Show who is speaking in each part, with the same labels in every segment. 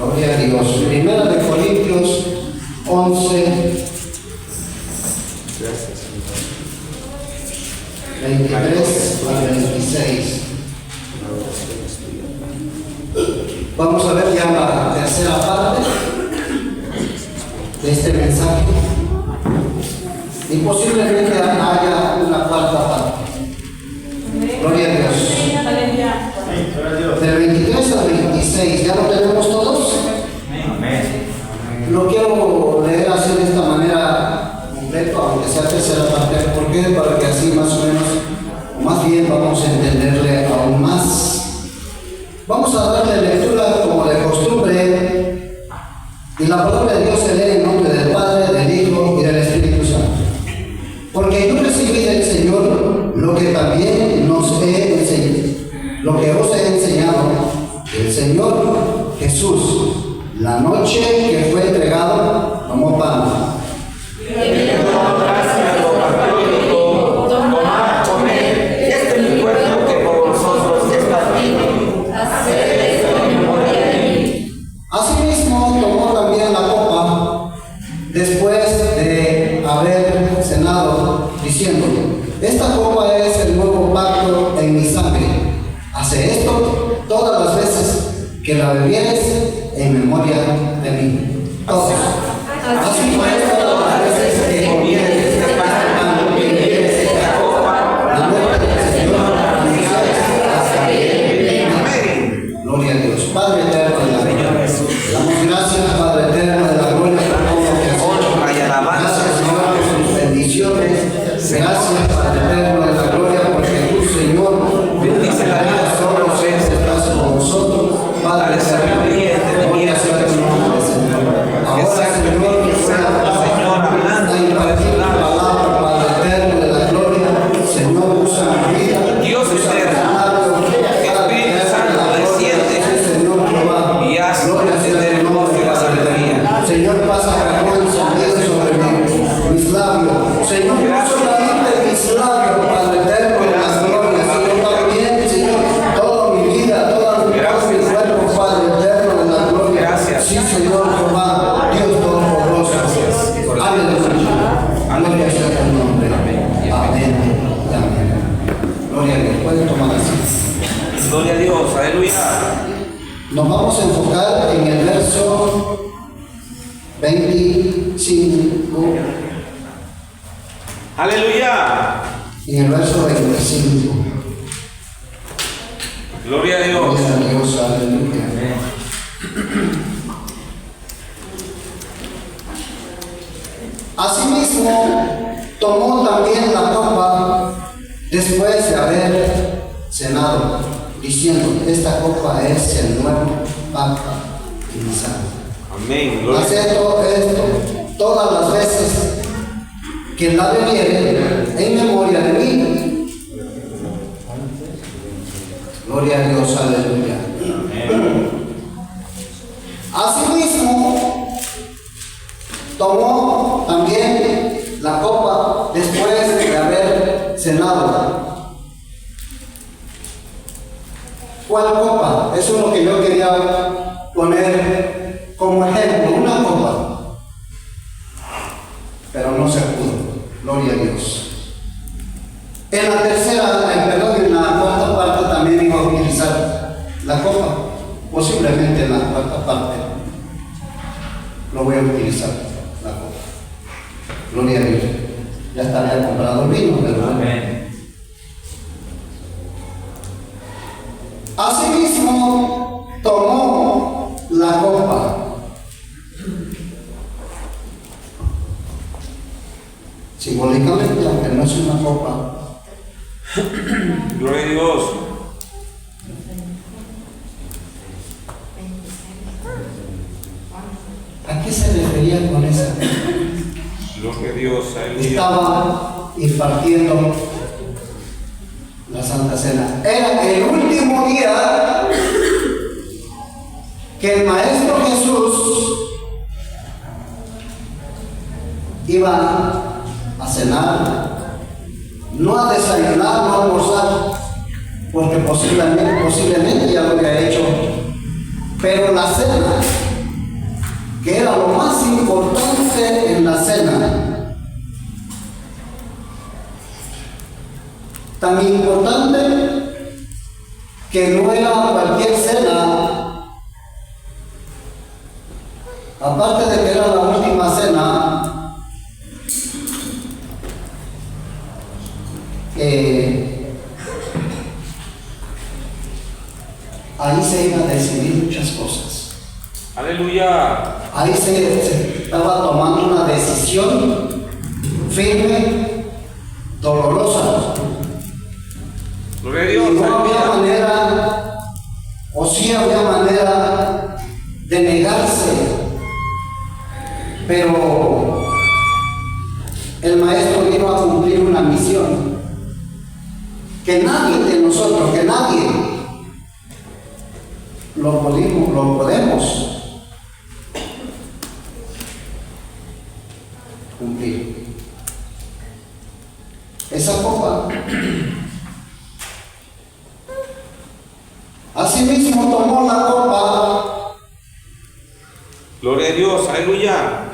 Speaker 1: Gloria a Dios. Primera de Corintios 11, 23 al 26. Vamos a ver ya la tercera parte de este mensaje. Y posiblemente haya una cuarta parte. Gloria a Dios. Del 23 al 26, ¿ya lo tenemos todos? Lo quiero leer así de esta manera completa, aunque sea tercera parte. ¿Por qué? Para que así más o menos, o más bien vamos a entenderle aún más. Vamos a darle lectura como de costumbre. Y la palabra de Dios se lee en nombre del Padre, del Hijo y del Espíritu Santo. Porque yo recibí del Señor lo que también os he enseñado. El Señor Jesús, la noche que fue entregado, tomó pan.
Speaker 2: Tomad, comed, este es mi cuerpo que por vosotros es partido. Haced esto en memoria de mí.
Speaker 1: Asimismo tomó también la copa después de haber cenado, diciendo: esta copa es el nuevo pacto en mi sangre. Hace esto todas las veces que la bebieres en memoria de mí. Todos. Así pues, todas las veces que comieres este pan y bebieres esta copa, la muerte del Señor anunciáis hasta que venga. Amén. Gloria a Dios. Padre eterno de la gloria. Damos gracias, Padre eterno de la gloria, por todo lo que has hecho. Gracias, Señor, por sus bendiciones. Gracias, Padre eterno de la gloria, porque tú, Señor, bendice la vida solo estás con nosotros. Padre eterno, gloria sea tu nombre, Señor. Ahora, Señor, que sea impartir la palabra, Padre eterno de la gloria. Señor, usa mi vida.
Speaker 2: Dios eterno, Espíritu Santo, desciende
Speaker 1: Señor Jehová.
Speaker 2: y haz
Speaker 1: Gloria sea tu nombre,
Speaker 2: la sabiduría.
Speaker 1: Señor, pasa vergüenza sobre mí, mis labios. Señor, no solamente mis labios, Padre eterno de las glorias, sino también, Señor, toda mi vida, toda mi cuerpo, Padre eterno de la gloria.
Speaker 2: Gracias.
Speaker 1: Sí, Señor Jehová, Dios todopoderoso. Aleluya. Gloria sea tu nombre. Amén. Amén. Gloria a Dios. Pueden tomar así.
Speaker 2: Gloria a Dios, aleluya.
Speaker 1: Nos vamos a enfocar en el verso 25.
Speaker 2: Aleluya.
Speaker 1: En el verso 25.
Speaker 2: Gloria a Dios.
Speaker 1: Gloria a Dios, aleluya. Asimismo, tomó también la copa después de haber cenado, diciendo: esta copa es el nuevo pacto en mi sangre.
Speaker 2: Amén. Gloria.
Speaker 1: Haz esto todas las veces que la bebiere en memoria de mí. Gloria a Dios, aleluya. Asimismo, tomó también la copa después de haber cenado. ¿Cuál copa? Eso es lo que yo quería poner como ejemplo, una copa. Pero no se pudo. Gloria a Dios. En la en la cuarta parte también iba a utilizar la copa. Posiblemente en la cuarta parte lo voy a utilizar, la copa. Gloria a Dios. Ya estaría comprado el vino, pero
Speaker 2: Amén.
Speaker 1: asimismo tomó la copa. Simbólicamente, aunque no es una copa.
Speaker 2: Gloria a Dios.
Speaker 1: ¿A qué se refería con esa?
Speaker 2: Gloria a Dios, aleluya.
Speaker 1: Estaba impartiendo la Santa Cena. Era el último día que el Maestro Jesús iba a cenar, no a desayunar, no a almorzar, porque posiblemente ya lo había hecho, pero la cena que era lo más importante en la cena. Tan importante que no era cualquier cena, aparte de que era la última cena, ahí se iban a decidir muchas cosas.
Speaker 2: Aleluya.
Speaker 1: Ahí se estaba tomando una decisión firme, dolorosa.
Speaker 2: Gloria a
Speaker 1: Y
Speaker 2: Dios.
Speaker 1: no había
Speaker 2: Aleluya.
Speaker 1: manera, o sí había manera de negarse, pero el maestro vino a cumplir una misión que nadie de nosotros, que nadie lo podemos cumplir. Esa copa, asimismo tomó la copa
Speaker 2: Gloria a Dios. Aleluya.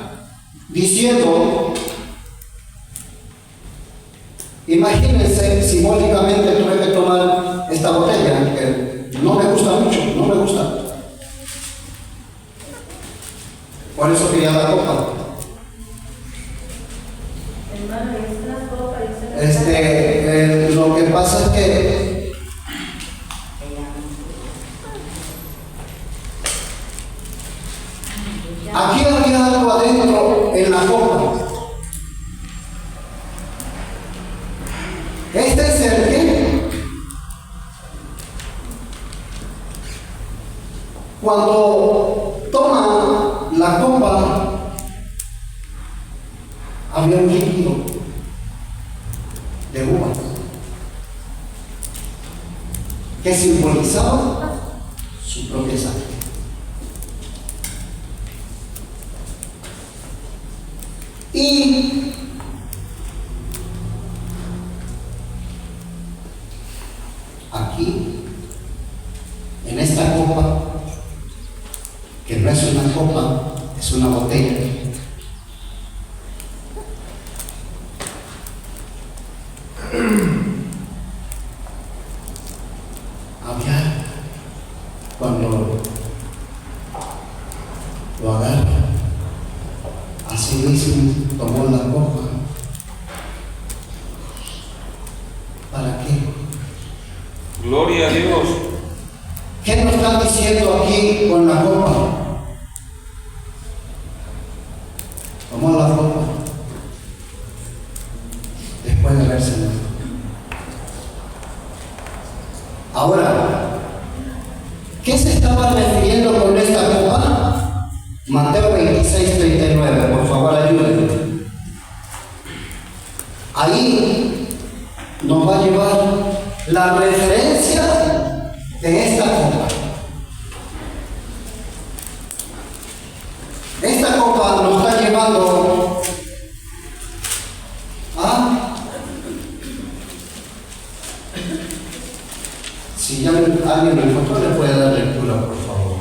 Speaker 1: diciendo, imagínense, simbólicamente tuve que tomar esta botella, que no me gusta mucho, no me gusta. Por eso quería la copa. Lo que pasa es que aquí había algo adentro en la copa. Este es el que, cuando toma la copa, había un líquido de uva que simbolizaba su propia sangre. Y aquí, en esta copa, que no es una copa, es una botella, había, cuando lo agarra, así mismo tomó la copa. ¿Para qué?
Speaker 2: Gloria a Dios.
Speaker 1: ¿Qué nos están diciendo aquí con la copa? Tomó la copa después de haberse muerto. Ahora, ¿qué se estaba refiriendo con esta copa? Mateo 26, 39, por favor ayúdenme. Ahí nos va a llevar la referencia de esta copa. Esta copa nos está llevando a, si ya alguien me encontró, le puede dar lectura, por favor.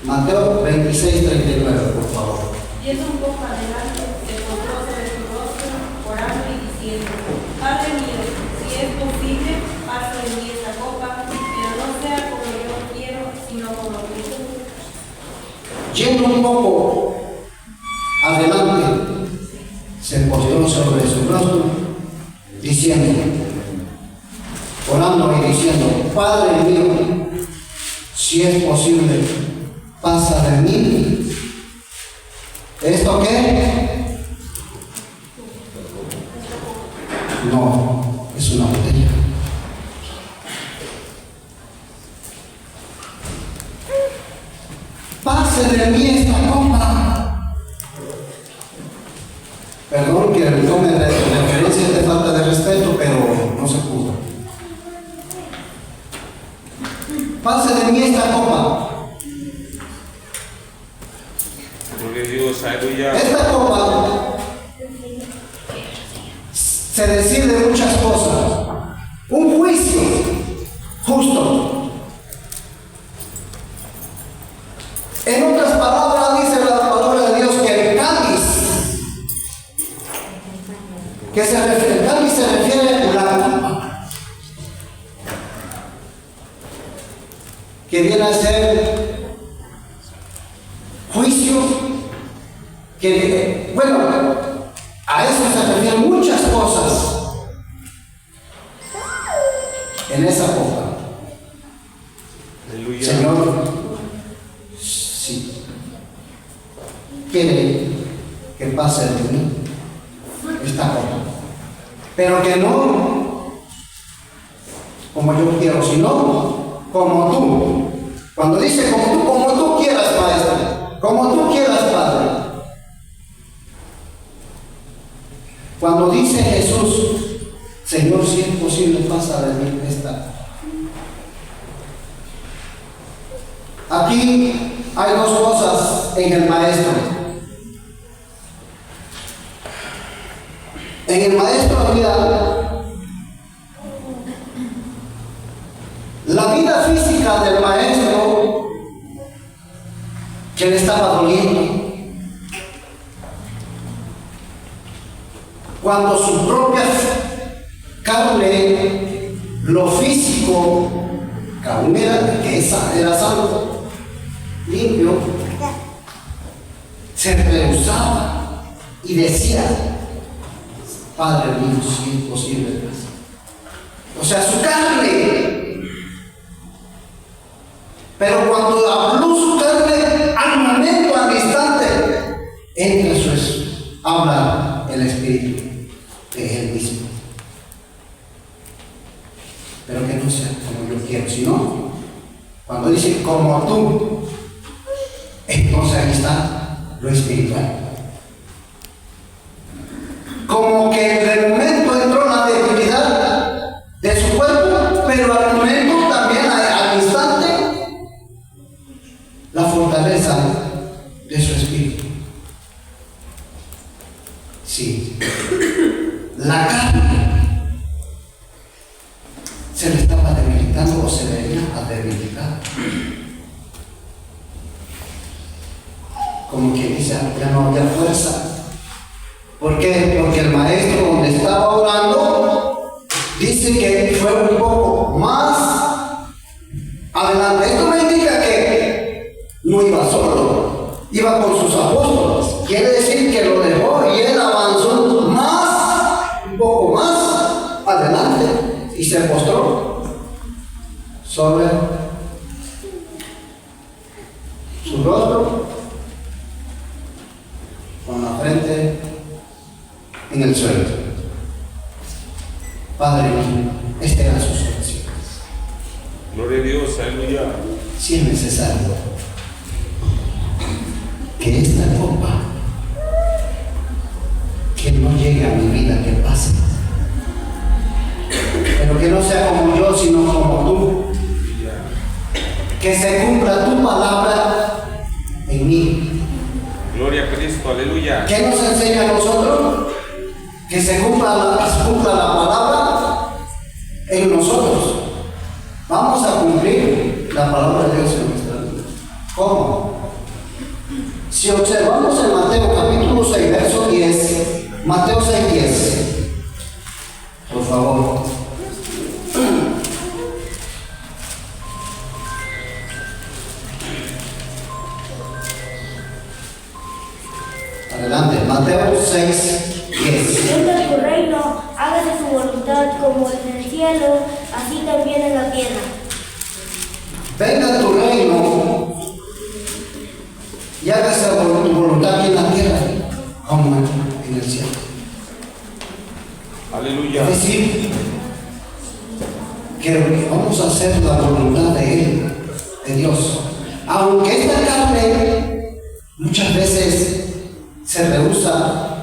Speaker 1: Mateo 26, 39, por favor.
Speaker 3: Y es un poco adelante, se postró sobre su rostro, orando y diciendo: Padre mío, si es posible, pasa de mí esta copa, pero no sea como yo quiero, sino como tú.
Speaker 1: Yendo un poco adelante, se postró sobre su rostro, diciendo, orando y diciendo: Padre mío, si es posible, pasa de mí. ¿Esto qué? No, es una botella. Pase de mí esta copa. Perdón que no me referencia de falta de respeto, pero no se pudo. Pase de mí esta copa.
Speaker 2: Gloria a Dios. Aleluya.
Speaker 1: Esta copa se decide muchas cosas. Un juicio justo que viene a ser juicio, que, bueno, a eso se refieren muchas cosas en esa copa.
Speaker 4: Aleluya.
Speaker 1: Señor, sí, quiere que pase de mí esta copa, pero que no como yo quiero, sino como tú. Cuando dice como tú quieras, Maestro, como tú quieras, Padre. Cuando dice Jesús, Señor, si es posible, pasa de mí esta. Aquí hay dos cosas en el Maestro. En el Maestro había la vida física del Maestro, que le estaba doliendo. Cuando su propia carne, lo físico, que aún era santo, limpio, se rehusaba y decía, Padre mío, si es posible. O sea, su carne. Pero cuando habló su carne, al momento, al instante, entra habla el Espíritu de Él mismo. Pero que no sea como yo quiero, sino cuando dice como tú, entonces ahí está lo espiritual. Como que en el momento entró la debilidad de su cuerpo, pero al momento también, al instante, la fortaleza de su espíritu. Sí, la carne se le estaba debilitando o se venía a debilitar. Como que dice, ya no había fuerza. ¿Por qué? Porque el maestro donde estaba orando dice que fue un poco más adelante. Esto me indica que no iba solo, iba con sus apóstoles. Quiere decir que lo dejó y él avanzó un poco más adelante y se postró sobre su rostro con la frente en el suelo. Padre mío, esta era sus oraciones.
Speaker 4: Gloria a Dios, aleluya.
Speaker 1: Si es necesario que esta copa, que no llegue a mi vida, que pase, pero que no sea como yo, sino como tú, que se cumpla tu palabra en mí.
Speaker 4: Gloria a Cristo, aleluya.
Speaker 1: ¿Qué nos enseña a nosotros? Que se cumpla la palabra en nosotros. Vamos a cumplir la palabra de Dios en nuestra vida. ¿Cómo? Si observamos en Mateo capítulo 6, verso 10, Mateo 6, 10, por favor. Adelante, Mateo 6, 10.
Speaker 5: Venga tu reino, hágase tu voluntad como en el cielo, así también en la tierra.
Speaker 1: Venga tu reino y hágase tu voluntad aquí en la tierra como en el cielo.
Speaker 4: Aleluya.
Speaker 1: Es decir, que vamos a hacer la voluntad de Él, de Dios. Aunque esta carne muchas veces se rehúsa,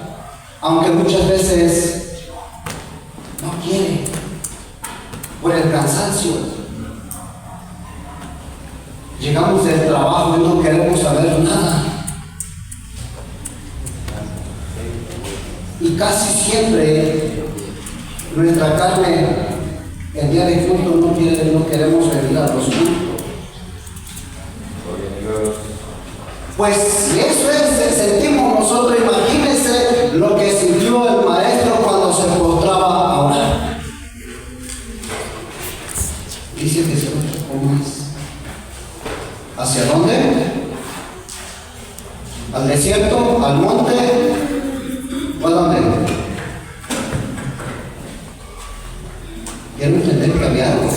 Speaker 1: aunque muchas veces no quiere, por el cansancio. Llegamos del trabajo y no queremos saber nada. Y casi siempre nuestra carne, el día de culto, no queremos venir a los cultos. Pues si eso sentimos nosotros, imagínense lo que sintió el maestro cuando se postraba a orar. Dice que se lo tocó más. ¿Hacia dónde? ¿Al desierto? ¿Al monte? ¿O a dónde? Quiero entender que había algo.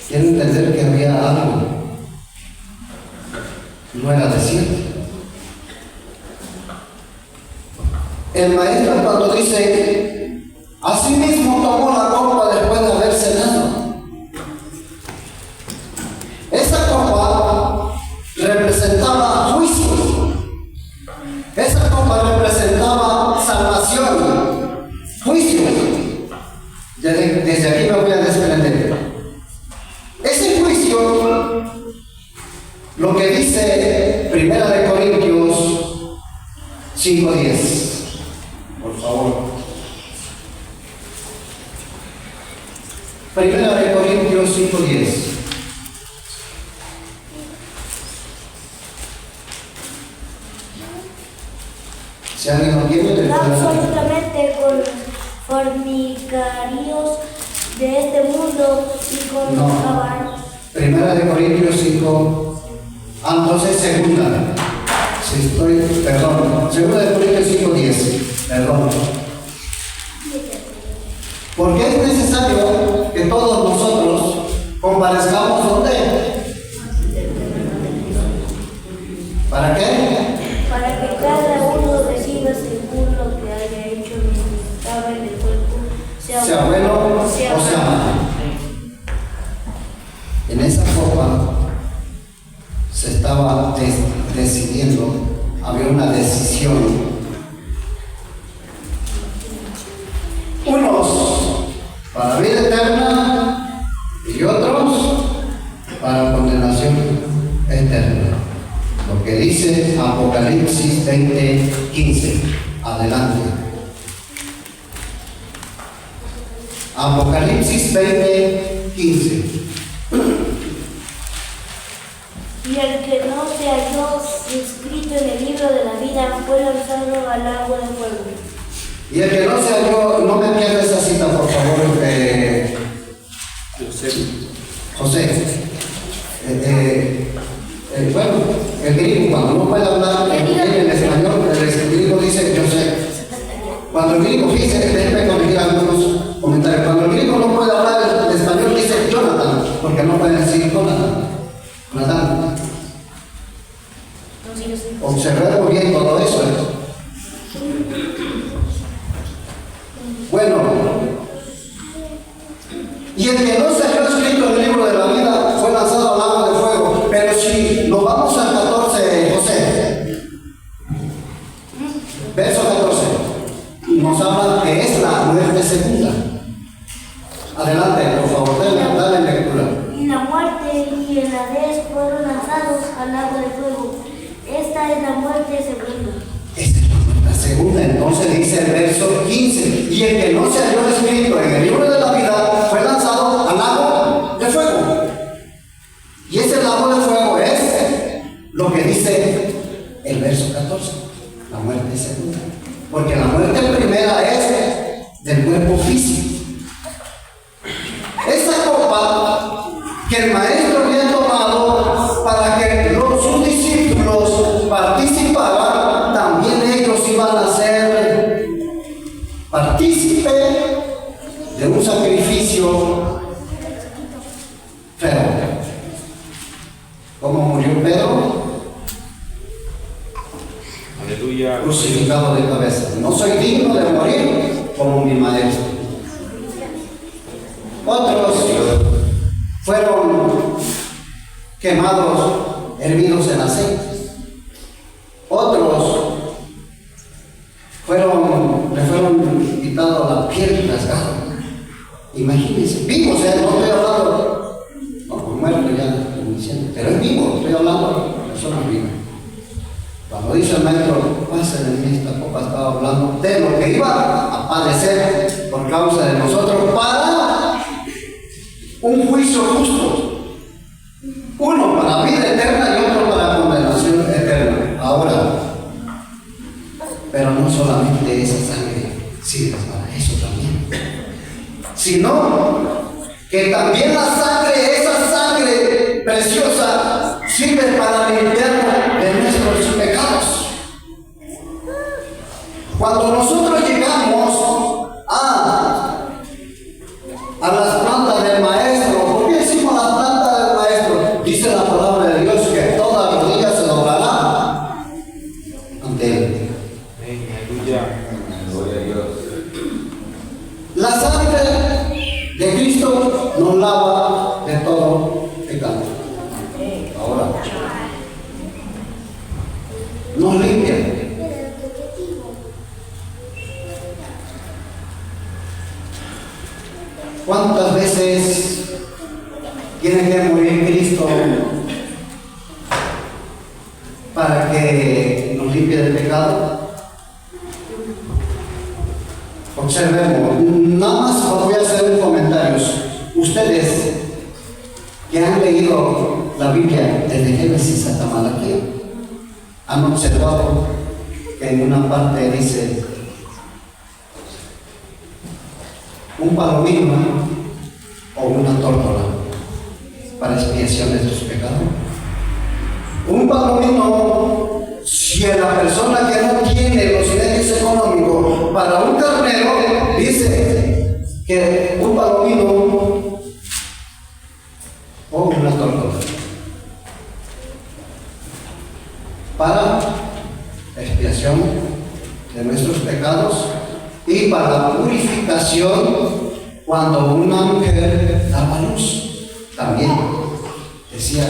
Speaker 1: Quiero entender que había algo. No era desierto. El maestro cuando dice, asimismo tomó la copa después de haber cenado. Esa copa representaba juicio. Esa copa representaba salvación, juicio. Desde aquí me voy a desprender. Ese juicio, lo que dice 1 Corintios 5:10. Por favor. 1 Corintios 5:10. Si alguien no tiene, le
Speaker 5: No
Speaker 1: puede dar.
Speaker 5: absolutamente con los fornicarios de este mundo y con
Speaker 1: No.
Speaker 5: los caballos.
Speaker 1: 1 Corintios 5. Entonces segunda. Si estoy, perdón. 2 Corintios 5:10. Perdón. Porque es necesario que todos nosotros comparezcamos ¿dónde? ¿Para qué?
Speaker 5: Para que cada uno reciba según lo que haya hecho mientras estaba en el cuerpo,
Speaker 1: Sea bueno o sea malo. En esa copa se estaba decidiendo, había una decisión. Unos para vida eterna y otros para condenación eterna. Lo que dice Apocalipsis 20:15. Adelante. Apocalipsis 20:15.
Speaker 5: Y el que no se halló inscrito en el libro de la vida fue lanzado al agua de fuego.
Speaker 1: Y el que no se halló, no me pierdas esa cita, por favor, José. Bueno, el griego, cuando no puede hablar en español, el griego dice José. Cuando el griego dice, déjeme corregir algunos comentarios, cuando el griego no puede hablar en español, dice Jonathan, porque no puede decir Jonathan. Observar muy bien todo eso. Bueno, y el que no se halló escrito en el libro de la vida fue lanzado al agua de fuego. Pero si nos vamos al 14, José, verso 14, nos habla que es la muerte segunda. Adelante, por favor, dale lectura.
Speaker 5: Y la muerte y el Hades fueron lanzados al agua de fuego. Esta es la muerte segunda.
Speaker 1: Esta es la segunda, entonces dice el verso 15, y el que no se halló escrito en el libro de la vida fue lanzado al lago de fuego. Y ese lago de fuego es lo que dice el verso 14, la muerte segunda. Porque la muerte primera es del cuerpo físico. Esa copa que el maestro había tomado para que sus discípulos participaran, también ellos iban a ser partícipes de un sacrificio feo. ¿Cómo murió Pedro?
Speaker 4: Aleluya.
Speaker 1: Crucificado de cabeza. No soy digno de morir como mi maestro. Otros fueron quemados, hervidos en aceite. Otros le fueron quitados la piel rasgada. Imagínense, vivos, no estoy hablando, no, pues muerto ya, pero es vivo, estoy hablando de personas vivas. Cuando dice el maestro, pasen en mí esta copa, estaba hablando de lo que iba a padecer por causa de nosotros para un juicio justo. Uno para vida eterna y otro para condenación eterna. Ahora, pero no solamente esa sangre sirve para eso también, sino que también la sangre, esa preciosa sirve para limpiarnos de nuestros pecados. Cuando nosotros llegamos a las plantas del Maestro, ¿por qué decimos las plantas del Maestro? Dice la palabra de Dios que toda rodilla se doblará ante Él.
Speaker 4: Aleluya.
Speaker 2: Gloria a Dios.
Speaker 1: La sangre de Cristo nos lava de todo pecado. Ahora, nos limpia. ¿Cuántas veces tiene que morir Cristo para que nos limpie del pecado? Observemos, nada más voy a hacer un comentario. Ustedes que han leído la Biblia desde Génesis hasta Malaquías, han observado que en una parte dice un palomino o una tórtola para expiación de sus pecados. Un palomino, si a la persona que no tiene los medios económicos para un carnero, dice que un palomino o una tórtola para expiación de nuestros pecados y para la purificación cuando una mujer daba luz. También decía,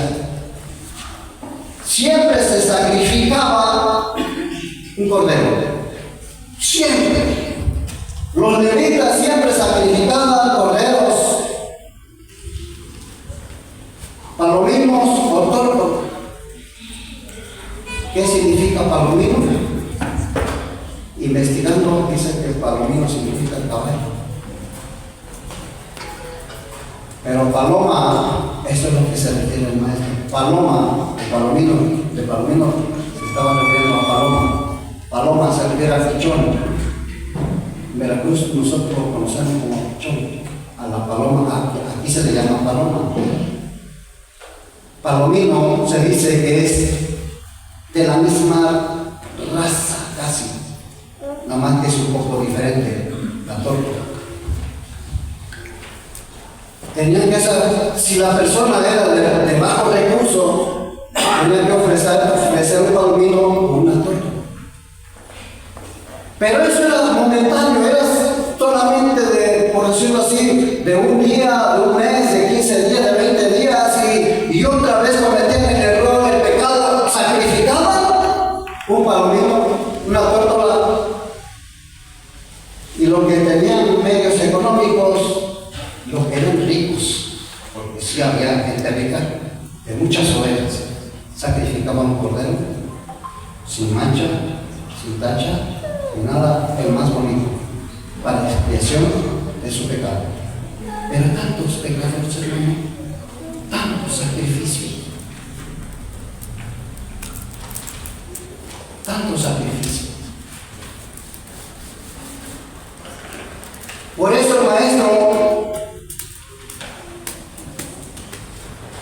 Speaker 1: siempre se sacrificaba un cordero, siempre. Los levitas siempre sacrificaban corderos, palominos o tortos. ¿Qué significa palomino? Investigando, dice que el palomino significa el caballo. Pero paloma, eso es lo que se refiere el maestro. Paloma, de palomino se estaba refiriendo a paloma. Paloma se refiere al pichón. En Veracruz nosotros lo conocemos como pichón. A la paloma, aquí se le llama paloma. Palomino se dice que es de la misma raza casi, nada más que es un poco diferente la tórtola. Tenían que saber, si la persona era de bajo recurso, tenía que ofrecer un palomino o una tórtola. Pero eso era momentáneo, era solamente de, por decirlo así, de un día, de un mes, de 15 días, de 20 días, y otra vez cometían el error, el pecado, sacrificaban un palomino, una tórtola, y los que tenían medios económicos, los que eran ricos, porque sí había gente rica, de muchas ovejas, sacrificaban un cordero, sin mancha, sin tacha, ni nada, el más bonito, para la expiación de su pecado. Pero tantos pecados, hermano, tantos sacrificios, tantos sacrificios. Por eso el maestro,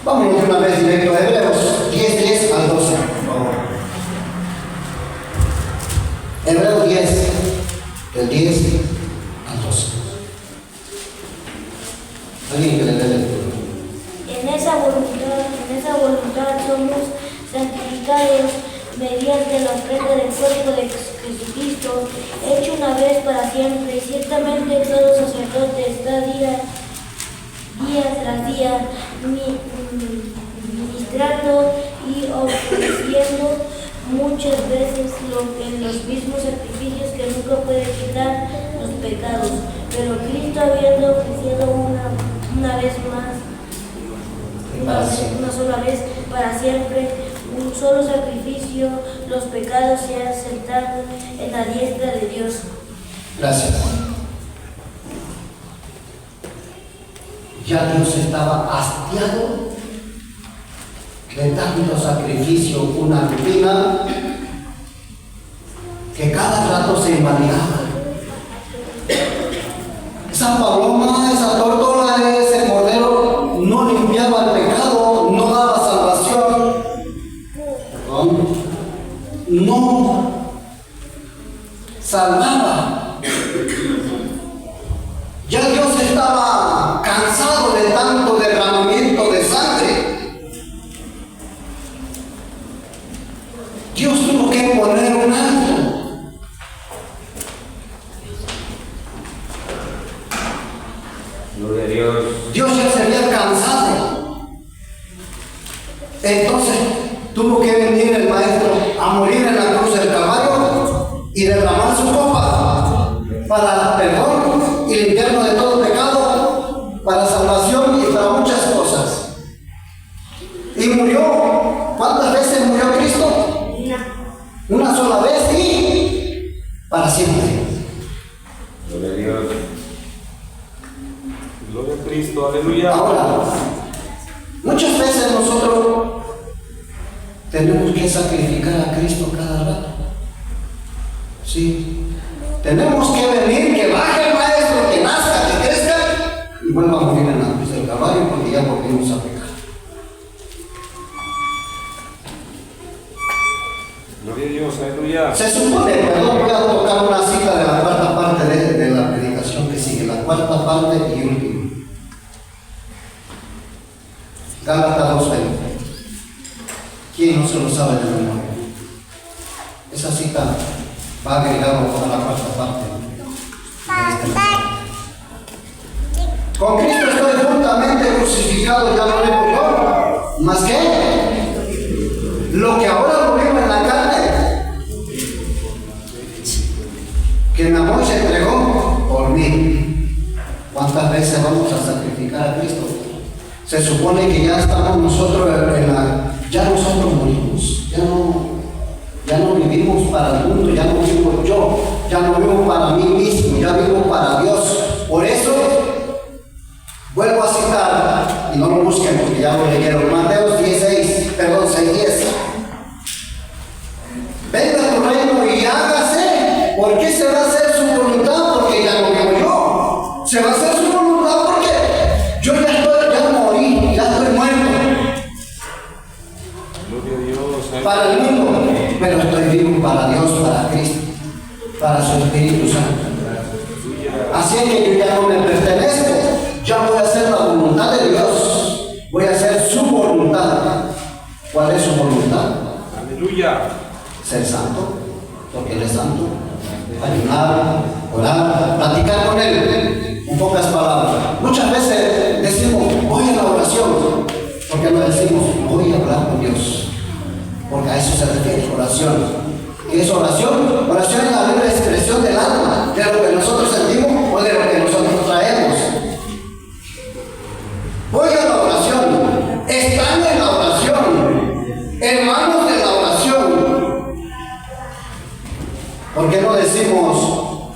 Speaker 1: vámonos de una vez directo a Hebreos 10 al 12, por favor. Hebreos 10, del 10 al 12. Alguien que le dé lectura.
Speaker 5: En esa voluntad somos santificados mediante la ofrenda del cuerpo de Jesucristo, hecho una vez para siempre. Ciertamente todo sacerdote está día tras día ministrando y ofreciendo muchas veces los mismos sacrificios que nunca pueden quitar los pecados. Pero Cristo, habiendo ofrecido una vez más, una sola vez para siempre, un solo sacrificio, los pecados se han sentado en la diestra de Dios.
Speaker 1: Gracias. Ya Dios estaba hastiado de tanto sacrificio, una rutina que cada rato se invalidaba. Esa paloma, esa tórtola, ese cordero no limpiaba el pecado, no daba Dios ya se había cansado. Entonces tuvo que venir el Maestro a morir en la cruz del Calvario y derramar su copa para perdón y limpiarnos de todo pecado, para salvación y para muchas cosas. Y murió. ¿Cuántas veces murió Cristo? Una sola vez y para siempre.
Speaker 4: Gloria a Dios. Gloria a Cristo, aleluya.
Speaker 1: Ahora, muchas veces nosotros tenemos que sacrificar a Cristo cada rato. Sí. Tenemos que venir, que baje el Maestro, que nazca, que crezca y vuelva a morir en la cruz del Calvario porque ya volvimos a pecar.
Speaker 4: Gloria a Dios, aleluya.
Speaker 1: Se supone, perdón, voy a tocar una cita de la cuarta parte de la predicación que sigue, la cuarta parte y última. Gálatas 2:20. ¿Quién no se lo sabe de memoria? Esa cita va agregado a la cuarta parte. Con Cristo estoy juntamente crucificado, ya no vivo yo, más que lo que ahora lo vivo en la carne, que mi amor se entregó por mí. ¿Cuántas veces vamos a sacrificar a Cristo? Se supone que ya estamos nosotros ya nosotros morimos, ya no vivimos para el mundo, ya no vivo yo, ya no vivo para mí mismo, ya vivo para Dios. Por eso, vuelvo a citar, y no lo busquen porque ya lo leyeron, Mateo 6:10. Venga tu reino y hágase. ¿Por qué se va a hacer su voluntad? Porque ya no vivo yo. Se va a hacer su voluntad porque yo ya morí, ya estoy muerto.
Speaker 4: Gloria a Dios.
Speaker 1: Para el mundo, pero estoy vivo para Dios, para Cristo, para su Espíritu Santo. Así es que yo ya no me pertenezco, ya voy a hacer la voluntad de Dios, voy a hacer su voluntad. ¿Cuál es su voluntad?
Speaker 4: Aleluya.
Speaker 1: Ser santo, porque Él es santo, ayunar, orar, platicar con Él, en pocas palabras. Muchas veces decimos, voy a la oración, porque no decimos, voy a hablar con Dios, porque a eso se refiere oración. ¿Qué es oración? Oración es la libre expresión del alma, de lo que nosotros sentimos o de lo que nosotros traemos. Voy a la oración, están en la oración, hermanos de la oración. ¿Por qué no decimos,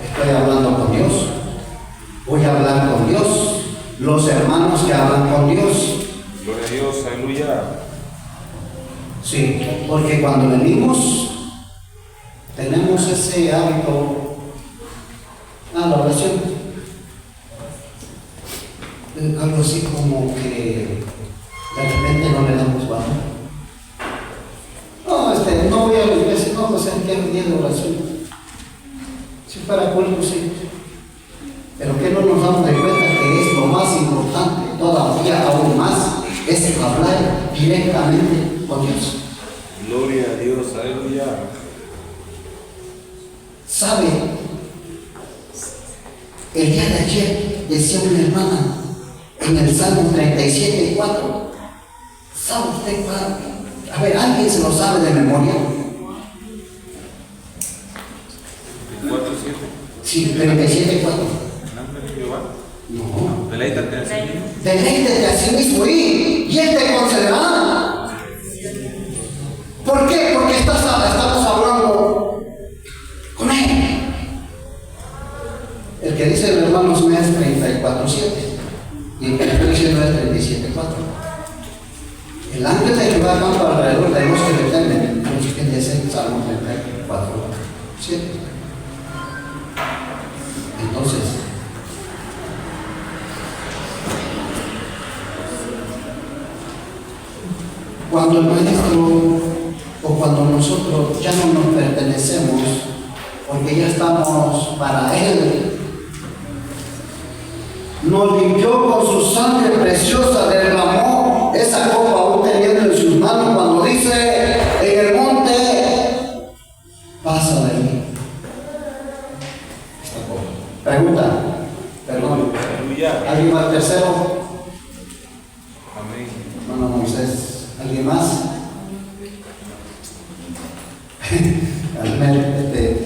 Speaker 1: estoy hablando con Dios? Voy a hablar con Dios. Los hermanos que hablan con Dios.
Speaker 4: Gloria a Dios, aleluya.
Speaker 1: Sí, porque cuando venimos tenemos ese hábito a la oración. Algo así como que de repente no le damos valor. No voy a la iglesia, no, pues es que hay un día de oración. Si para culto, sí. Pero que no nos damos de cuenta que es lo más importante, todavía aún más, es hablar directamente con Dios.
Speaker 4: Gloria a Dios, aleluya.
Speaker 1: ¿Sabe? El día de ayer decía una hermana en el Salmo 37:4. ¿Sabe usted cuál? A ver, ¿alguien se lo sabe de memoria?
Speaker 4: 4:7.
Speaker 1: Sí, 37:4.
Speaker 4: ¿Nombre de Jehová?
Speaker 1: No.
Speaker 4: Deleítate en sí mismo.
Speaker 1: Deleítate a sí mismo y Él te concederá. ¿Por qué? Porque estamos hablando con Él. El que dice el hermano es 34:7 y el que estoy diciendo es 37:4. El ángel de Jehová acampa alrededor de los que le temen. ¿Quién dice el Salmo 34:7? Entonces, cuando el maestro o cuando nosotros ya no nos pertenecemos, porque ya estamos para Él, nos limpió con su sangre preciosa, derramó esa copa aún teniendo en sus manos cuando dice en el monte, pasa de mí. Esta copa. Pregunta, perdón.
Speaker 4: Aleluya.
Speaker 1: ¿Alguien más tercero?
Speaker 4: Amén.
Speaker 1: Hermano Moisés. ¿Alguien más?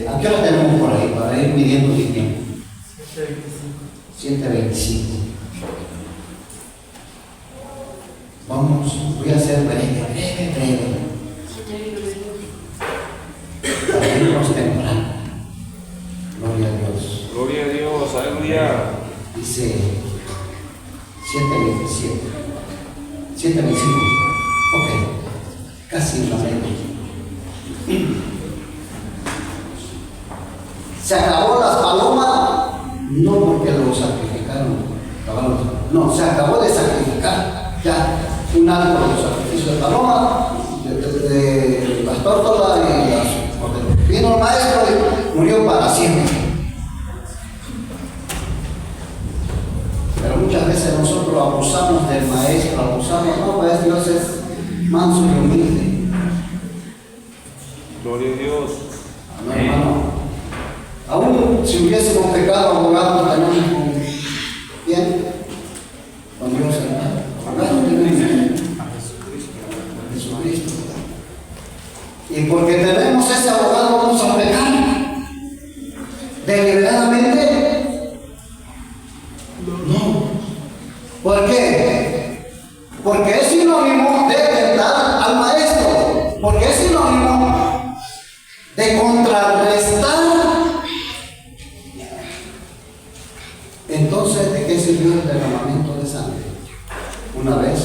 Speaker 1: ¿A qué hora tenemos por ahí? Para ir midiendo el tiempo. 7:25. Vamos, voy a hacer breve. Para irnos temprano. Gloria a Dios.
Speaker 4: Gloria a Dios. Aleluya.
Speaker 1: Dice 7:27. 7:25. Ok. Casi en la media. Se acabó las palomas, no porque lo sacrificaron, no, se acabó de sacrificar ya un alto de sacrificio de paloma, de las tórtolas y las corderos. Vino el maestro y murió para siempre. Pero muchas veces nosotros abusamos del maestro, no, pues Dios es manso y humilde.
Speaker 4: Gloria a Dios.
Speaker 1: Amén, hermano. Aún si hubiésemos pecado, abogado también bien con Dios, hermano. Abogado tenemos Jesucristo. Y porque tenemos ese abogado, vamos a pecar deliberadamente. No. ¿Por qué? Porque es sinónimo de tentar al maestro. Porque es sinónimo de contrarrestar. Entonces, ¿de qué sirvió el derramamiento de sangre? Una vez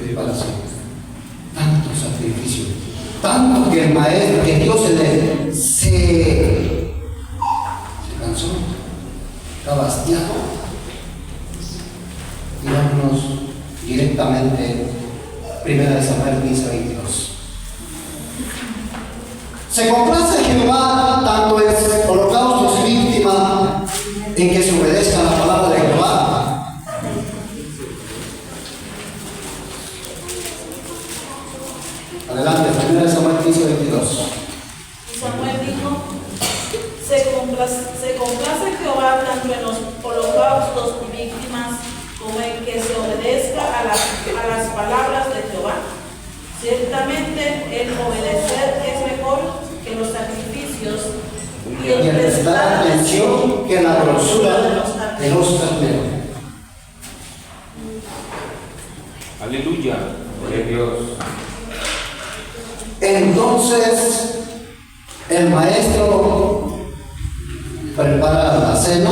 Speaker 1: y para siempre. Tanto sacrificio, tanto que el maestro, que Dios se cansó, estaba hastiado. Y vámonos directamente, 1 Samuel 15:22. Se complace Jehová tanto en holocaustos y víctimas, en que se obedezca la palabra de Jehová. Adelante, 1 Samuel 15:22.
Speaker 6: Samuel dijo: se complace Jehová tanto en los holocaustos y víctimas como en que se obedezca a las palabras de Jehová. Ciertamente el obedecer es mejor que los sacrificios y el prestar atención
Speaker 1: que la grosura de los carneros.
Speaker 4: Aleluya. Gloria a Dios.
Speaker 1: Entonces el maestro prepara la cena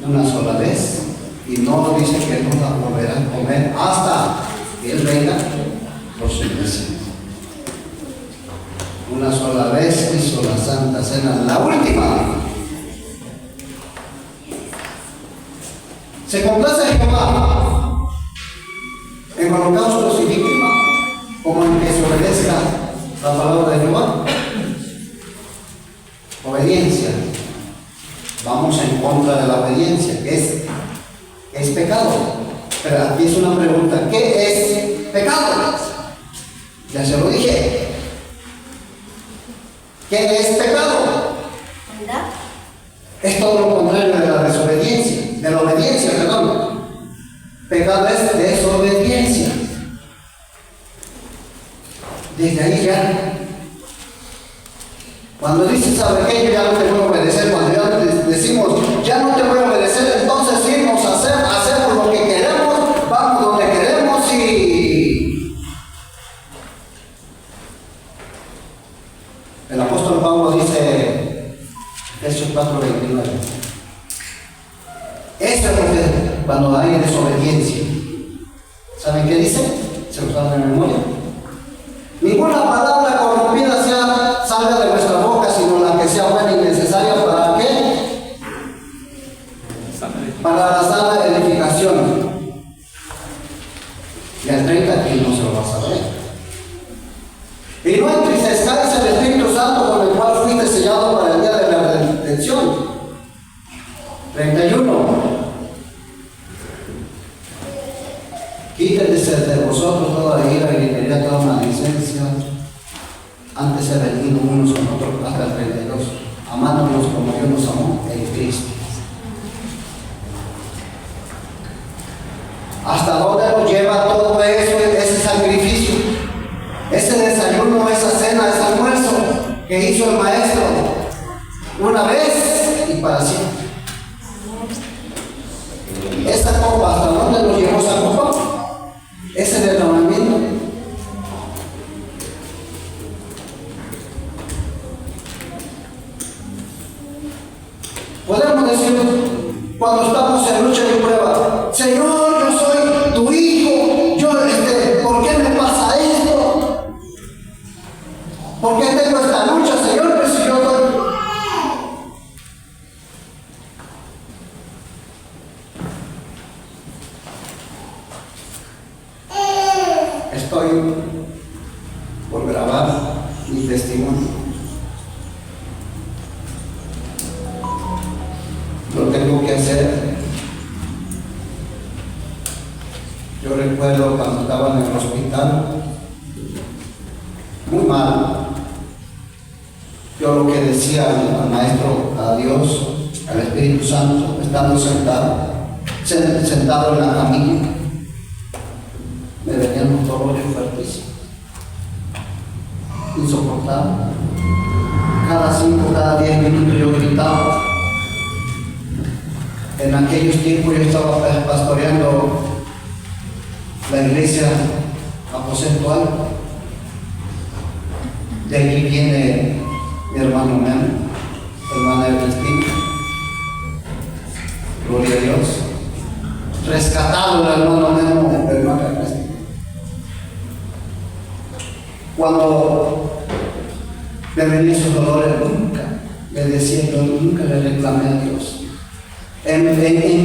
Speaker 1: una sola vez y no dice que no la volverá a comer hasta que él venga por su iglesia. Una sola vez hizo la Santa Cena, la última. Se complace Jehová en holocaustos y víctimas, como en que se obedezca la palabra de Jehová. Obediencia. Vamos en contra de la obediencia, que es pecado. Pero aquí es una pregunta: ¿qué es pecado? Ya se lo dije. ¿Qué es pecado?
Speaker 5: ¿Verdad?
Speaker 1: Es todo lo contrario de la desobediencia, de la obediencia, perdón. Pecado es desobediencia. Desde ahí ya, cuando dice, ¿sabe qué? Yo ya no te voy a obedecer. Cuando ya decimos, ya no te voy a obedecer, entonces sí, hacemos lo que queremos, vamos donde queremos y... El apóstol Pablo dice, Efesios 4:29. Eso es lo que cuando hay desobediencia. ¿Saben qué dice? ¿Se lo saben de memoria? Ninguna palabra corrompida salga de nuestra boca, sino la que sea buena y necesaria. ¿Para qué? Para la sana edificación. Y al 30 aquí no se lo va a saber. Y no entristezcáis el Espíritu Santo, con el cual fuiste sellado para el día de la redención. 31. Quítense de vosotros toda ira y gritería, toda maledicencia. Antes se venido unos con otros hasta el 32. Amándonos como Dios nos amó en Cristo. ¿Hasta dónde nos lleva todo eso, ese sacrificio? Ese desayuno, esa cena, ese almuerzo que hizo el maestro una vez y para siempre. Esa copa, ¿hasta dónde nos llevó esa copa? Ese derramamiento. Podemos decir, cuando estamos en lucha y prueba, Señor, yo soy tu hijo, ¿por qué me pasa esto? ¿Por qué tengo esta lucha, Señor? Pero si yo estoy por grabar mi testimonio. Lo tengo que hacer. Yo recuerdo cuando estaba en el hospital, muy mal. Yo lo que decía al maestro, a Dios, al Espíritu Santo, estando sentado en la camilla, me venían los dolores fuertísimos, insoportables. Cada 5, cada 10 minutos yo gritaba. En aquellos tiempos yo estaba pastoreando la iglesia aposentual. De allí viene mi hermano Memo, hermana Ernestina. Gloria a Dios. Rescatado el hermano Memo, hermana Ernestina. Cuando me venían esos dolores, nunca le decía, yo nunca le reclamé a Dios. En mi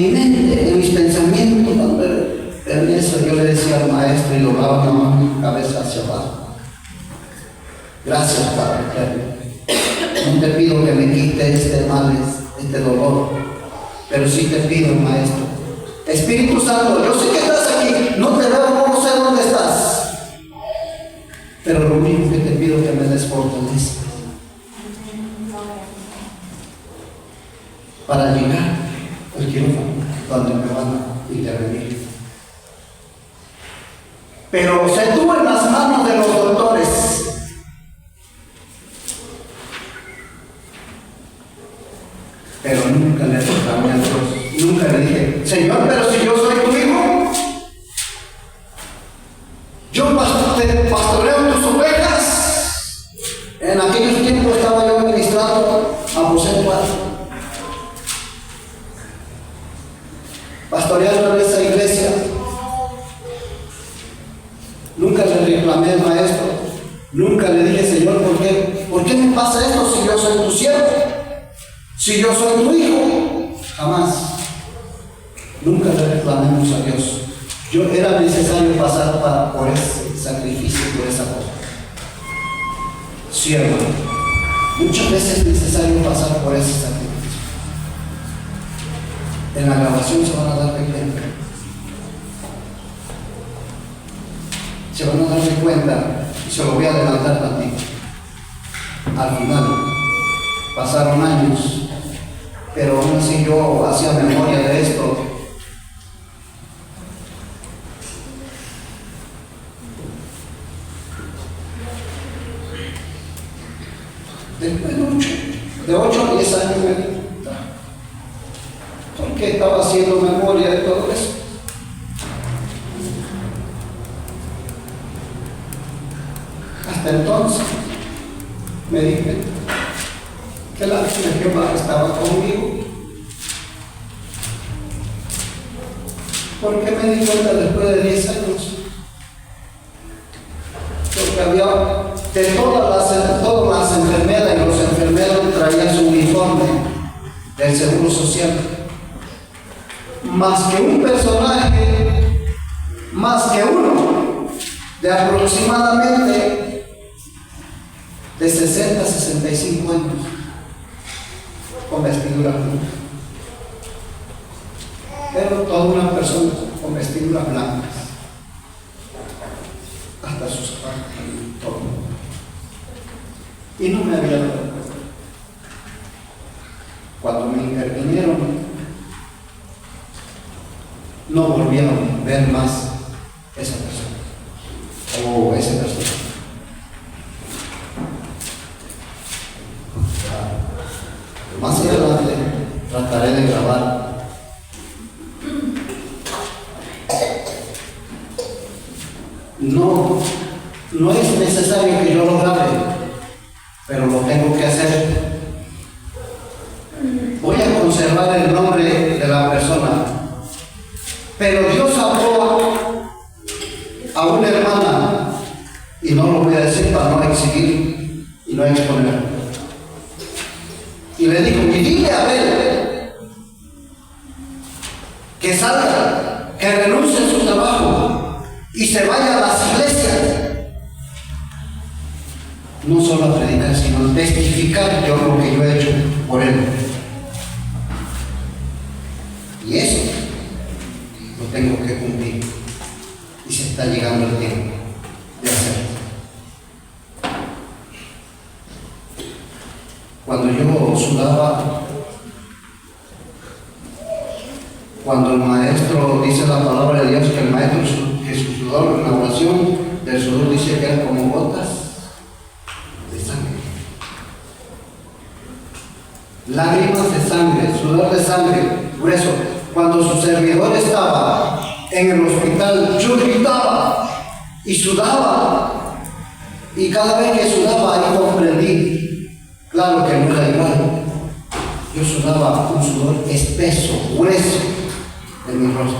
Speaker 1: mente, en mis pensamientos, cuando en eso yo le decía al maestro y lo daba con mi cabeza hacia abajo. Gracias, Padre eterno. No te pido que me quite este mal, este dolor, pero sí te pido, maestro. Espíritu Santo, yo sé que estás aquí, no te veo, no sé dónde estás, pero lo único que te pido es que me des fortaleza para llegar al quirófano donde me van a intervenir. Pero se tuvo en las manos de los doctores. Pero nunca le reclamé a Dios, nunca le dije, Señor, pero si yo soy tu hijo, yo pastoreo tus ovejas. En aquellos tiempos estaba yo ministrando aposento, pastoreando en esa iglesia. Nunca le reclamé al maestro, nunca le dije, Señor, ¿por qué me pasa esto si yo soy tu siervo? Si yo soy tu hijo, jamás. Nunca le reclamemos a Dios. Era necesario pasar por ese sacrificio, por esa cosa. Sí, hermano. Muchas veces es necesario pasar por ese sacrificio. En la grabación se van a dar cuenta. Se van a dar cuenta, y se lo voy a adelantar también. Al final, pasaron años, pero aún así yo hacía memoria de esto. Después de 8 a 10 años me di cuenta, porque estaba haciendo memoria de todo eso. Hasta entonces me di cuenta que la ángel de Jehová estaba conmigo. ¿Por qué me di cuenta después de 10 años? Porque había de todas las enfermeras y los enfermeros traían su uniforme del Seguro Social. Más que un personaje, más que uno, de aproximadamente de 60 a 65 años, con vestidura blanca. Pero toda una persona con vestiduras blancas, hasta sus zapatos y todo. Y no me había dado cuenta. Cuando me intervinieron, no volvieron a ver más esa persona o esa persona. Más adelante trataré de grabar. No es necesario que yo lo grabe, pero lo tengo que hacer. Voy a conservar el nombre de la persona, pero Dios habló a una hermana, y no lo voy a decir para no exhibir y no exponer. Y le dijo, y dile a Abel que salga, que renuncie a su trabajo y se vaya a las iglesias, no solo a predicar, sino a testificar yo lo que yo he hecho por él. Y eso lo tengo que cumplir, y se está llegando el tiempo de hacerlo. Cuando yo sudaba, cuando el maestro dice la palabra de Dios, que el maestro, que su sudor, en la oración del sudor dice que era como gotas de sangre, lágrimas de sangre, sudor de sangre. Por eso, cuando su servidor estaba en el hospital, yo gritaba y sudaba, y cada vez que sudaba ahí comprendí. Claro que no era igual. Yo sudaba un sudor espeso, grueso en mi rostro.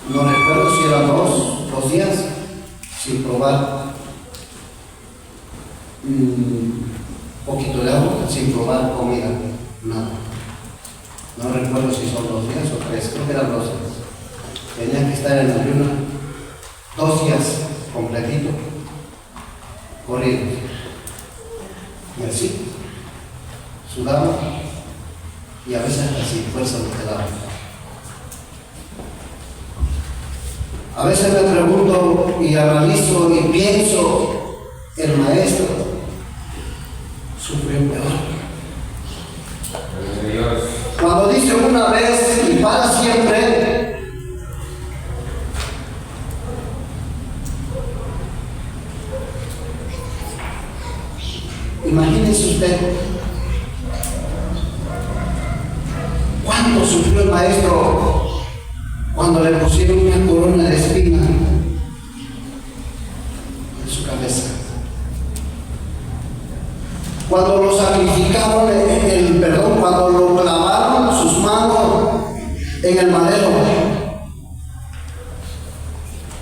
Speaker 1: No recuerdo si eran dos días sin probar un poquito de agua, sin probar comida, nada. No recuerdo si son 2 días o 3, creo que eran 2 días. Tenía que estar en ayuno 2 días completito, corriendo. Y así, sudaba, y a veces hasta sin fuerza me quedaba. A veces me pregunto y analizo y pienso, el maestro sufrió peor. Cuando dice una vez y para siempre, imagínense usted cuánto sufrió el maestro cuando le pusieron una corona de espina en su cabeza. Cuando lo sacrificaron, cuando lo clavaron sus manos en el madero.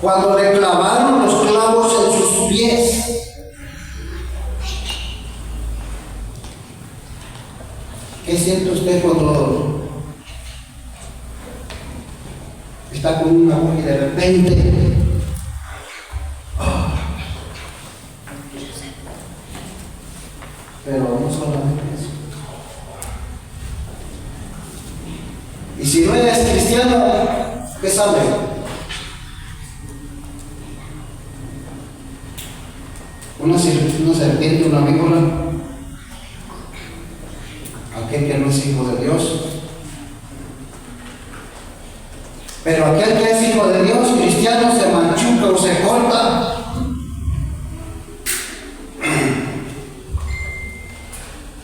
Speaker 1: Cuando le clavaron los clavos en sus pies. ¿Qué siente usted cuando está con una aguja y de repente pero no solamente eso? Y si no eres cristiano, ¿qué sabe? Una serpiente, una víbora, aquel que no es hijo de Dios. Pero aquel que es hijo de Dios, cristiano, se machuca o se corta.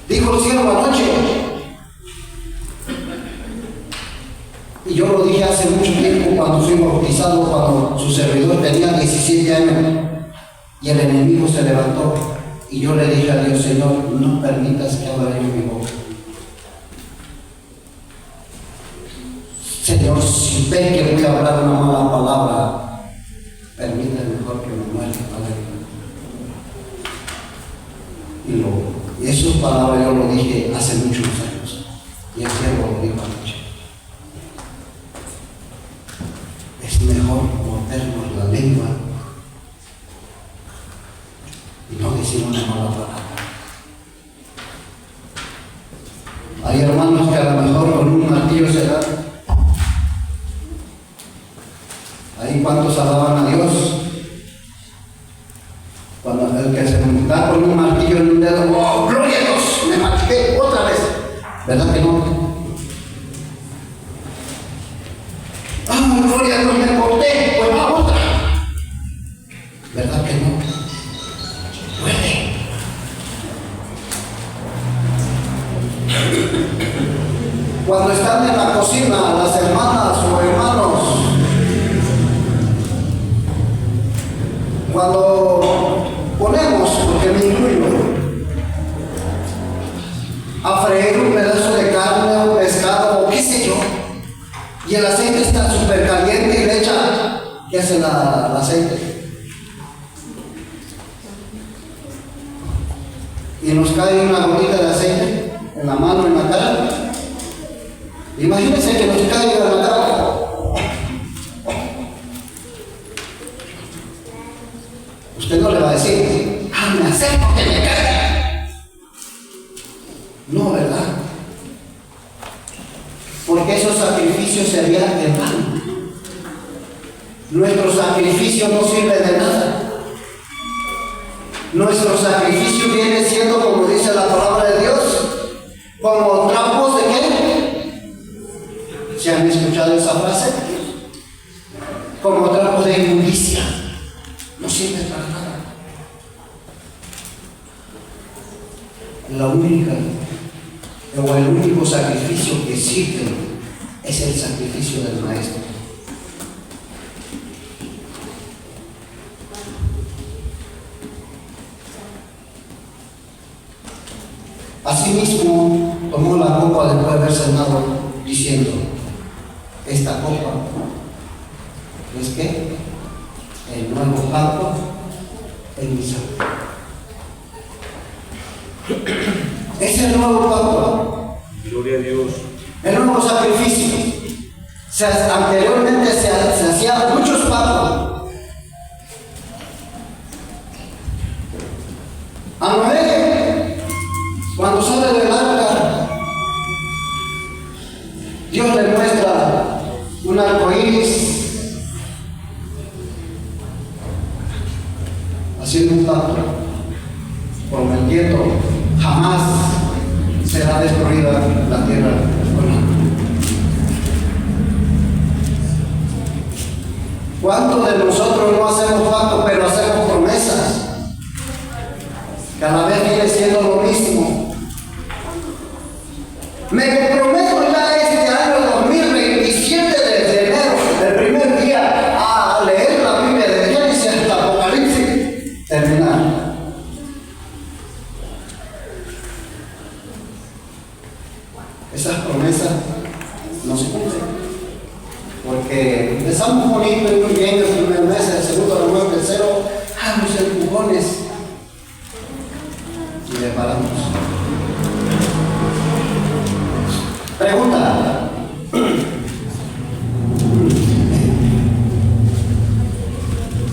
Speaker 1: Dijo el siervo anoche, y yo lo dije hace mucho tiempo cuando fui bautizado, cuando su servidor tenía 17 años y el enemigo se levantó, y yo le dije a Dios, Señor, no permitas que abra yo mi boca. Señor, si ve que voy a hablar una mala palabra, permítame mejor que me muera, Padre. Y esas palabras yo lo dije hace muchos años, y el siervo lo dijo anoche. Es mejor mordernos la lengua y no decir una mala palabra. Hay hermanos que a lo mejor con un martillo se dan. Ahí cuántos alaban a Dios. Cuando el que se da con un martillo en un dedo, ¡oh, gloria a Dios! Me marqué otra vez. ¿Verdad que no? Ay, gloria a Dios, me corté, pues va otra. ¿Verdad que no? Puede. Cuando están en la cocina, las hermanas o hermanos, cuando ponemos, porque me incluyo, a freír un pedazo de carne, un pescado o qué sé yo, y el aceite está súper caliente y le echa, ¿qué hace el aceite? Y nos cae una gotita de aceite en la mano, en la cara. Imagínense que nos caiga en la cara. Usted no le va a decir, me acerco que me caiga. No, ¿verdad? Porque esos sacrificios se harían en vano. Nuestro sacrificio no sirve de nada. Nuestro sacrificio viene siendo, como dice la palabra de Dios, como trapos de qué. ¿Se han escuchado esa frase? Como trapos de inmundicia. No sirve para nada. La única o el único sacrificio que sirve es el sacrificio del Maestro. Asimismo, tomó la copa después de haber cenado, diciendo: esta copa es que el nuevo pacto en mi sangre. Es el nuevo pacto.
Speaker 4: Gloria a Dios.
Speaker 1: El nuevo sacrificio. Anteriormente se hacían muchos pactos. A Noé, cuando sale del arca, Dios le muestra un arco iris haciendo un pacto, prometiendo jamás será destruida la tierra con hambre. ¿Cuántos de nosotros no hacemos pacto, pero hacemos promesas? Cada vez viene siendo lo mismo. Me comprometo ya este año 2027, desde enero, el primer día, a leer la Biblia de Génesis hasta Apocalipsis. Terminar. Esas promesas no se cumplen. Porque empezamos bonito y muy bien el primer mes, el segundo, el nuevo, el tercero, los empujones. Y le paramos. Pregunta.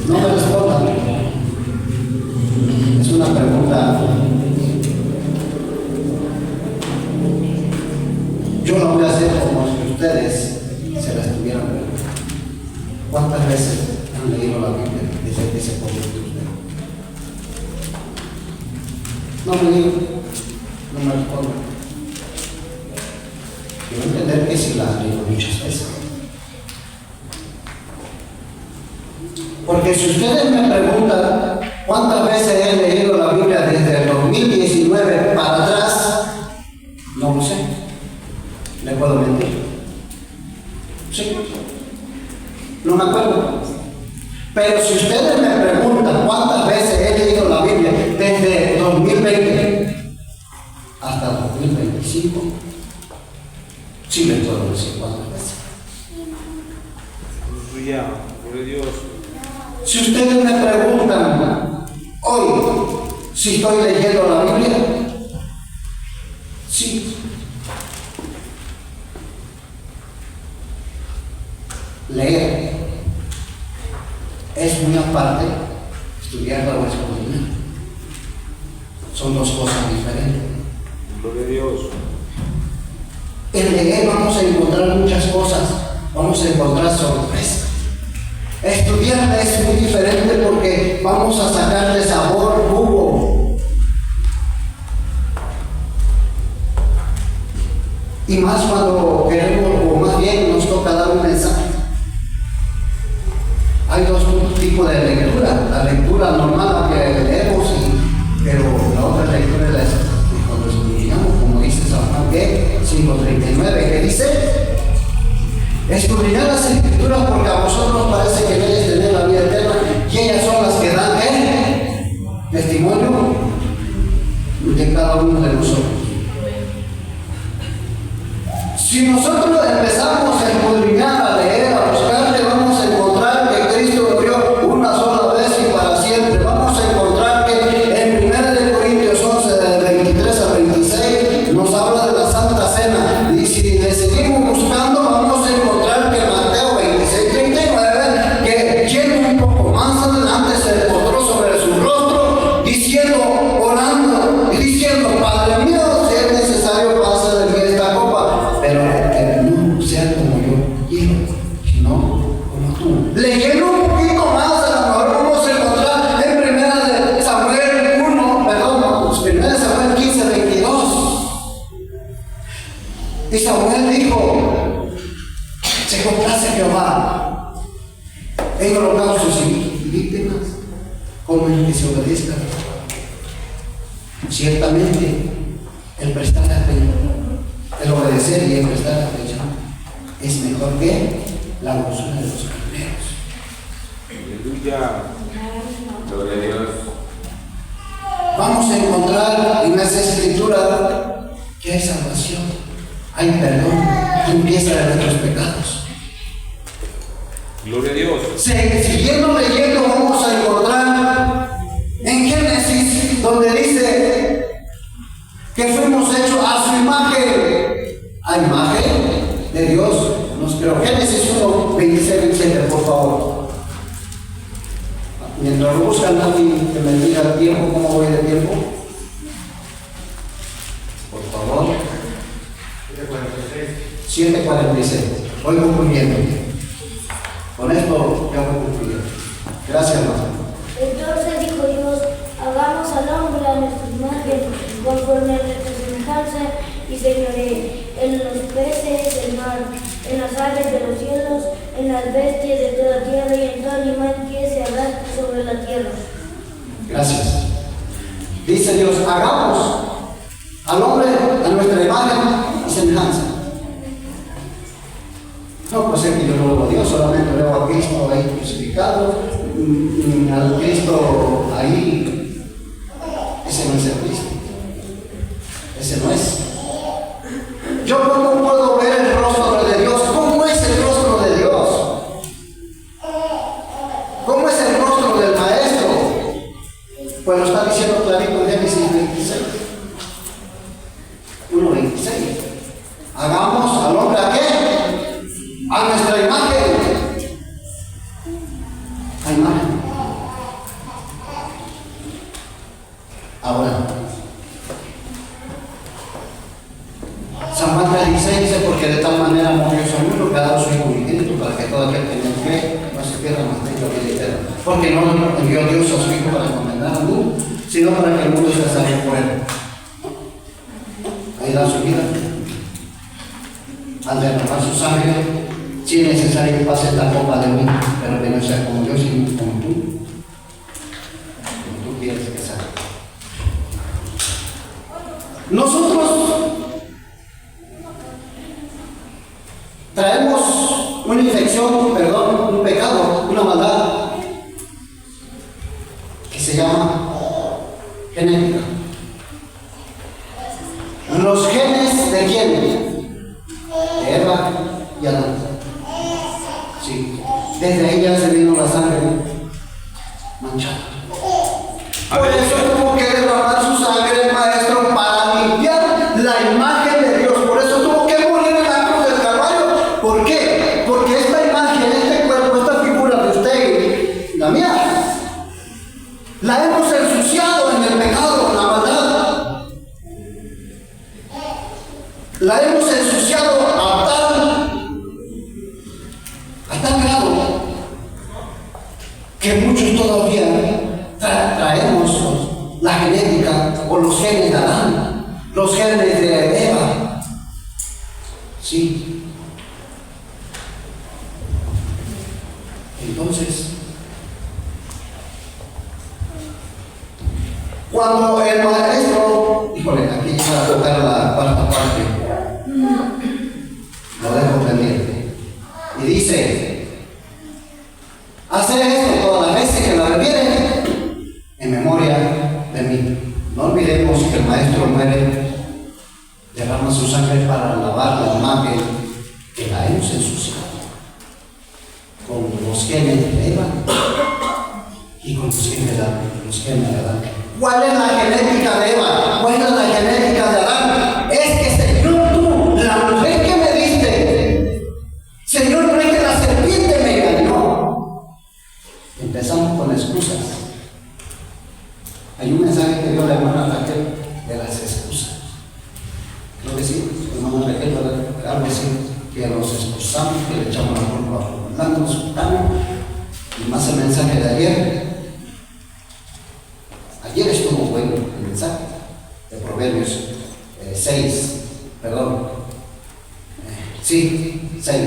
Speaker 1: No me respondan. Es una pregunta. Yo la voy a hacer como si ustedes se la estuvieran preguntando. ¿Cuántas veces han leído la Biblia desde que se convirtió usted? No me digo, no me respondo. Quiero entender que sí la han leído muchas veces. Porque si ustedes me preguntan cuántas veces he leído la Biblia desde el 2019 para atrás, no lo sé. ¿Le puedo mentir? Sí. No me acuerdo. Pero si ustedes me preguntan cuántas veces he leído la Biblia desde 2020 hasta 2025, sí les puedo decir cuántas veces.
Speaker 4: Aleluya. Gloria a Dios.
Speaker 1: Si ustedes me preguntan hoy si estoy leyendo la Biblia, sí. Leer es muy aparte, estudiarla o escudriñar. Son dos cosas diferentes.
Speaker 4: Gloria a Dios.
Speaker 1: En leer vamos a encontrar muchas cosas, vamos a encontrar sorpresas. Estudiarla es muy diferente porque vamos a sacarle sabor, jugo. Y más cuando queremos, o más bien nos toca dar un mensaje. nosotros empezamos a escudriñar, a leer, a buscarle, vamos a encontrar que Cristo murió una sola vez y para siempre. Vamos a encontrar que en 1 Corintios 11, de 23 a 26, nos habla de la Santa Cena. Y si le seguimos buscando, vamos a encontrar que Mateo 26, 39, que yendo un poco más adelante se postró sobre su rostro, diciendo, orando y diciendo, Padre mío, si es necesario, pasa de mí esta copa, pero que no sea como yo quiero, sino como tú. Leyendo un poquito más, a lo mejor vamos a encontrar en 1 Samuel 15, 22. Y Samuel dijo, se complace Jehová en holocaustos y víctimas, como en que se obedezca. Ciertamente, el prestar atención, el obedecer y el prestar atención es mejor que la dulzura de los carneros.
Speaker 4: Aleluya.
Speaker 2: Gloria a Dios.
Speaker 1: Vamos a encontrar en esa escritura que hay salvación, hay perdón, limpieza de nuestros pecados.
Speaker 4: Gloria a Dios.
Speaker 1: Siguiendo leyendo, vamos a encontrar en Génesis, donde dice que fuimos hechos a su imagen, a imagen de Dios. Nos creó. Génesis 1, 26, 27, por favor. Mientras lo buscan, alguien que me diga el tiempo, ¿cómo voy de tiempo? Por favor. 7:46. Voy concluyendo. Con esto ya voy concluyendo. Gracias, hermano.
Speaker 5: Entonces dijo Dios, hagamos al hombre a nuestra imagen, conforme a nuestra semejanza, y señoree en los peces del mar, en las aves de los cielos, en las bestias de toda tierra y en todo animal que se arrastra sobre la tierra.
Speaker 1: Gracias. Dice Dios, hagamos al hombre a nuestra imagen y semejanza. No, pues es que yo no veo a Dios, solamente veo a Cristo ahí crucificado, al Cristo ahí. Ese no es el Cristo. Ese no es. Yo cómo puedo ver el rostro de Dios. ¿Cómo es el rostro de Dios? ¿Cómo es el rostro del Maestro? Pues lo está diciendo clarito en Génesis 26. 1:26. Hagamos al hombre a qué? A nuestra imagen. A imagen. Ahora, San Juan 3:16 dice, porque de tal manera amó Dios al mundo que ha dado su Hijo unigénito para que todo aquel que en él cree no se pierda, mas tenga vida eterna. Porque no envió Dios a su Hijo para condenar al mundo, sino para que el mundo sea salvo por él. Ahí da su vida. Al derramar su sangre, si es necesario que pase esta copa de mí, pero que no sea como yo, sino como tú quieres que sea. Nosotros traemos una infección, un pecado, una maldad que se llama genética. ¿Los genes de quién? De Eva y Adán. Sí. Desde ahí ya se vino la sangre manchada. Por eso tuvo que derramar su sangre el Maestro para limpiar la imagen de Dios. Por eso tuvo que morir en la cruz del Calvario. ¿Por qué? Porque esta imagen, este cuerpo, esta figura de usted y la mía, la hemos ensuciado en el pecado, en la maldad. La hemos ensuciado a tal grado que muchos todavía traemos la genética o los genes de Adán, los genes de Eva. Sí. Entonces, cuando el Maestro, híjole, aquí ya a tocar la cuarta parte, lo dejo pendiente, y dice, hacer esto todas las veces que la refieren en memoria de mí. No olvidemos que el Maestro muere, derrama su sangre para lavar la imagen caemos ensuciados con los genes de Eva y con los genes de Adán. ¿Cuál es la genética de Eva? ¿Cuál es la genética de Adán? Es que, Señor, tú, la mujer que me diste, Señor, no es que la serpiente me engañó. Empezamos con excusas. Hay un mensaje que dio la hermana Raquel de las excusas. Creo que sí, hermana Raquel, algo así, que nos excusamos, que le echamos la culpa a fulano, sultano. Y más el mensaje de ayer. Ayer estuvo bueno el mensaje de Proverbios 6,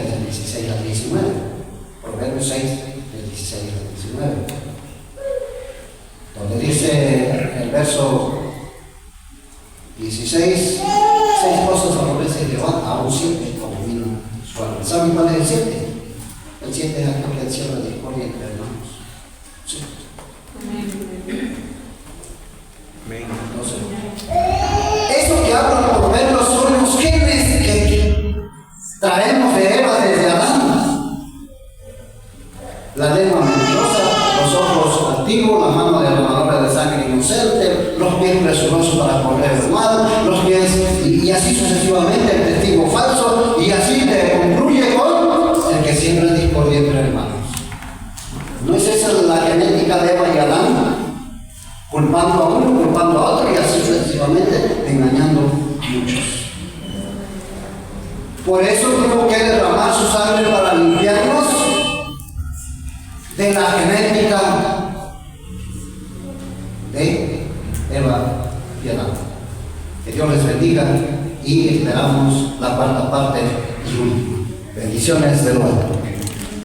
Speaker 1: del 16 al 19. Proverbios 6, del 16 al 19. Donde dice el verso 16, 6 cosas aborrece Jehová, aún 7 abomina su alma. ¿Saben cuál es el 7? El 7 es aquel que encierra discordia entre hermanos. Sí. Entonces, eso que hablan por verlos son los genes que traemos de Eva desde Adán. La lengua mentirosa, los ojos altivos, la mano derramadora de sangre inocente, los pies presurosos para correr el mal, los pies, y así sucesivamente, el testigo falso, y así te concluye con el que siembra discordia entre hermanos. ¿No es esa la genética de Eva y Adán? Culpando a uno, culpando a otro y así sucesivamente, engañando a muchos. Por eso tuvo que derramar su sangre para limpiarnos de la genética de Eva y Adán. Que Dios les bendiga y esperamos la cuarta parte y última. Bendiciones de nuevo.